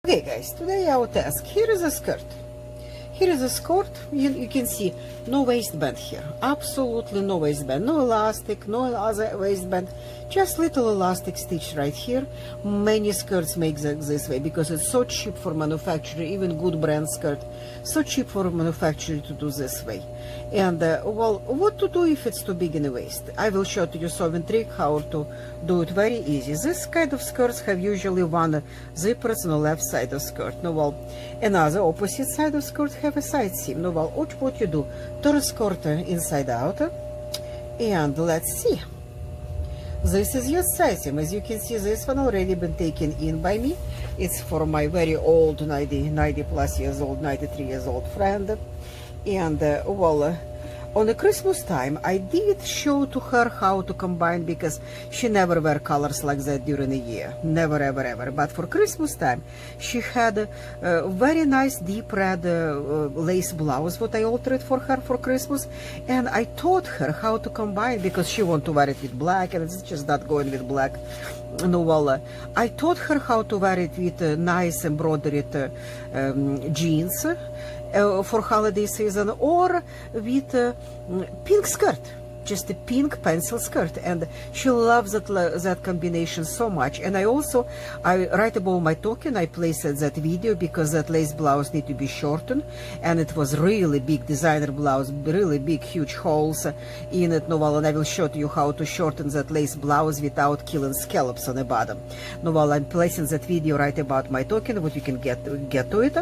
Okay guys, today our task, here is a skirt. Here is a skirt, you can see no waistband here, absolutely no waistband, no elastic, no other waistband, just little elastic stitch right here. Many skirts make this way because it's so cheap for manufacturer, even good brand skirt, so cheap for manufacturer to do this way. And well, what to do if it's too big in the waist? I will show to you sewing trick how to do it very easy. This kind of skirts have usually one zippers on the left side of skirt. No, well, another opposite side of skirt have a side seam. No, well, what you do? Turn skirt inside out, and let's see. This is your side seam. As you can see, this one already been taken in by me. It's for my very old 90 plus years old, 93 years old friend. And well, on the Christmas time, I did show to her how to combine because she never wear colors like that during the year. Never, ever, ever. But for Christmas time, she had a very nice deep red lace blouse, what I altered for her for Christmas. And I taught her how to combine because she want to wear it with black and it's just not going with black. No, well, I taught her how to wear it with nice embroidered jeans. For holiday season, or with pink skirt, just a pink pencil skirt, and she loves that combination so much. And I right above my token I placed that video because that lace blouse need to be shortened, and it was really big designer blouse, really big huge holes in it. No, well, and I will show you how to shorten that lace blouse without killing scallops on the bottom. No, well, I'm placing that video right about my token, what you can get to it.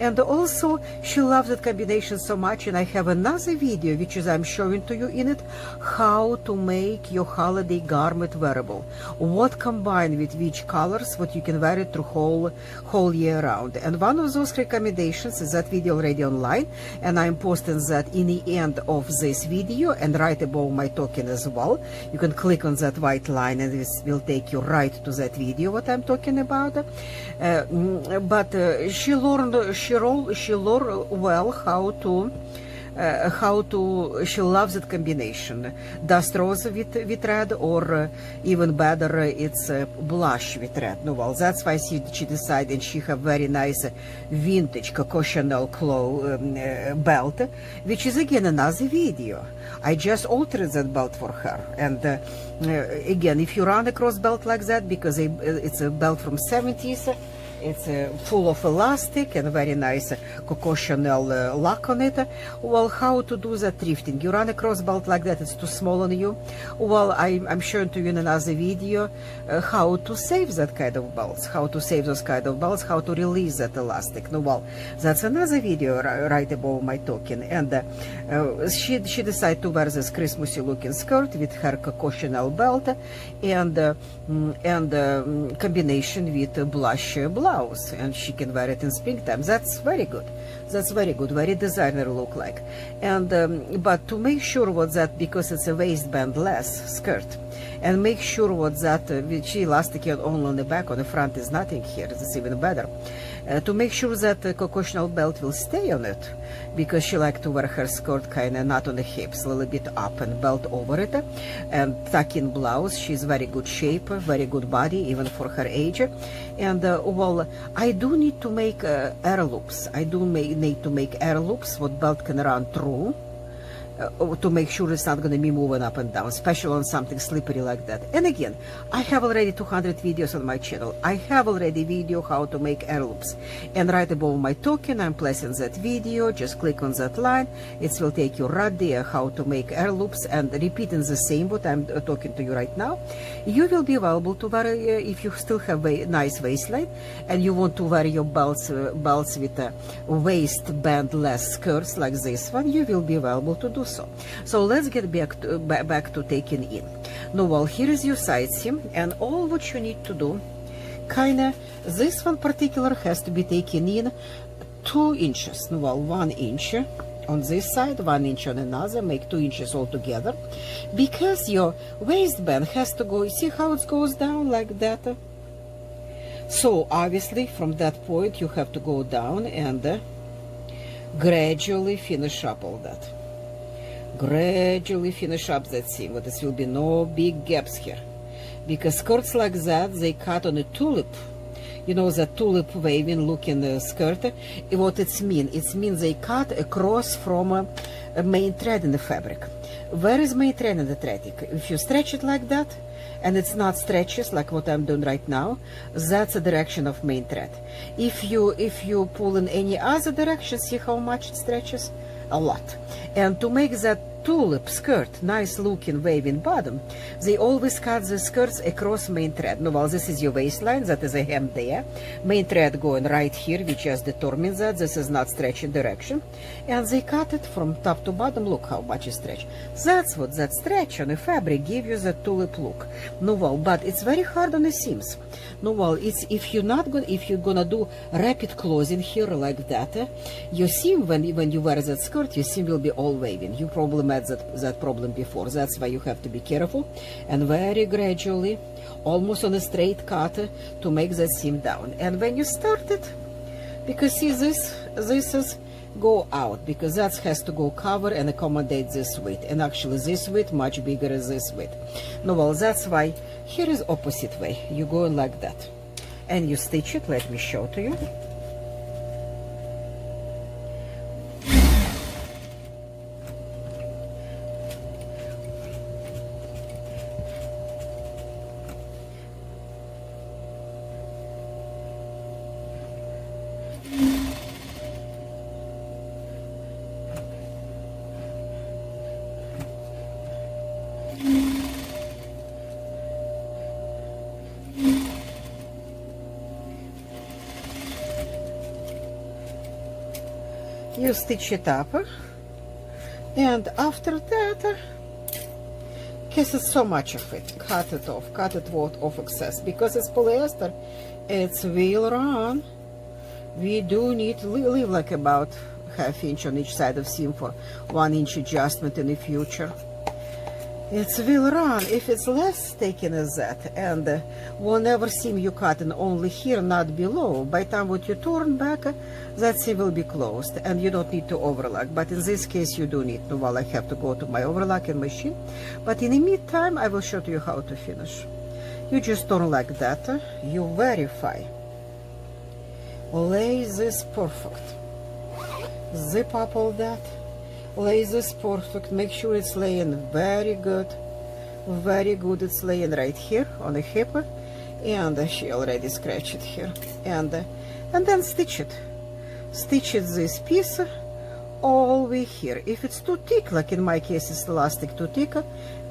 And also she loves that combination so much, and I have another video which is I'm showing to you in it how to make your holiday garment wearable, what combine with which colors, what you can wear it through whole year round. And one of those recommendations is that video already online, and I'm posting that in the end of this video and right above my token as well. You can click on that white line and this will take you right to that video what I'm talking about. But she learned well she loves that combination, dust rose with red, or even better, it's blush with red. No, well, that's why she decided, and she have very nice vintage Coco Chanel belt, which is again another video. I just altered that belt for her, and again, if you run across belt like that, because it's a belt from 70s, it's full of elastic and very nice Coco Chanel lock on it. Well, how to do that thrifting? You run across belt like that, it's too small on you. Well, I'm showing to you in another video how to save that kind of belts, how to save those kind of belts, how to release that elastic. No, well, that's another video right above my token. And she decided to wear this Christmassy looking skirt with her Coco Chanel belt and combination with blush blouse, and she can wear it in springtime. That's very good. That's very good, very designer look like. And but to make sure what that, because it's a waistband less skirt, and make sure what that she elastic only on the back, on the front is nothing here. It's even better. To make sure that the Coco Chanel belt will stay on it, because she likes to wear her skirt kind of not on the hips, a little bit up and belt over it, and tuck in blouse. She's very good shape, very good body, even for her age. And well, I do need to make air loops. I do need to make air loops what belt can run through. To make sure it's not going to be moving up and down, especially on something slippery like that. And again, I have already 200 videos on my channel. I have already video how to make air loops. And right above my token, I'm placing that video. Just click on that line. It will take you right there how to make air loops, and repeating the same what I'm talking to you right now. You will be available to wear, if you still have a nice waistline and you want to wear your belts with a waistband-less skirts like this one, you will be available to do so. So let's get back to taking in. Now, well, here is your side seam, and all what you need to do, this one particular has to be taken in 2 inches. Now, well, 1 inch on this side, 1 inch on another, make 2 inches altogether, because your waistband has to go, see how it goes down like that? So obviously from that point you have to go down and gradually finish up all that. Gradually finish up that seam, but there will be no big gaps here, because skirts like that, they cut on a tulip. you know, the tulip waving looking skirt. What it means? It means they cut across from a main thread in the fabric. Where is main thread in the thread? If you stretch it like that, and it's not stretches like what I'm doing right now, that's the direction of main thread. If you pull in any other direction, see how much it stretches? A lot. And to make that tulip skirt nice looking waving bottom, they always cut the skirts across main thread. No, well, this is your waistline, that is a hem there, main thread going right here, which just determines that this is not stretching direction, and they cut it from top to bottom. Look how much is stretch. That's what that stretch on the fabric give you the tulip look. No, well, but it's very hard on the seams. No, well, it's if you're gonna do rapid closing here like that, your seam when you wear that skirt, your seam will be all waving. You probably met that problem before. That's why you have to be careful and very gradually, almost on a straight cut, to make that seam down. And when you start it, because see this is go out, because that has to go cover and accommodate this width, and actually this width much bigger as this width. No, well, that's why here is opposite way. You go like that and you stitch it. Let me show to you. You stitch it up, and after that, because it's so much of it, cut it off excess, because it's polyester, it's will run. We do need to leave like about ½ inch on each side of seam for 1 inch adjustment in the future. It will run if it's less taken as that, and whenever seam you cut in only here, not below, by the time what you turn back, that seam will be closed and you don't need to overlock. But in this case you do need to. Well, I have to go to my overlocking machine, but in the meantime I will show you how to finish. You just turn like that, you verify, lay this perfect, zip up all that, lay this perfect, make sure it's laying very good, it's laying right here on the hip, and she already scratched it here, and then stitch it this piece all the way here. If it's too thick, like in my case it's elastic too thick,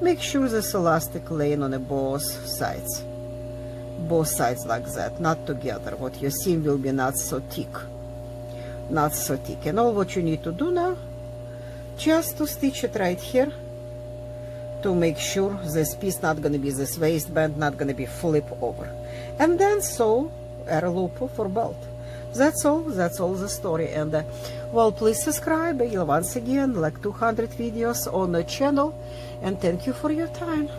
make sure this elastic laying on both sides like that, not together, what your seam will be not so thick. And all what you need to do now, just to stitch it right here, to make sure this piece not going to be this waistband, not going to be flip over, and then sew air loop for belt. That's all the story. And well, please subscribe. Once again, like 200 videos on the channel, and thank you for your time.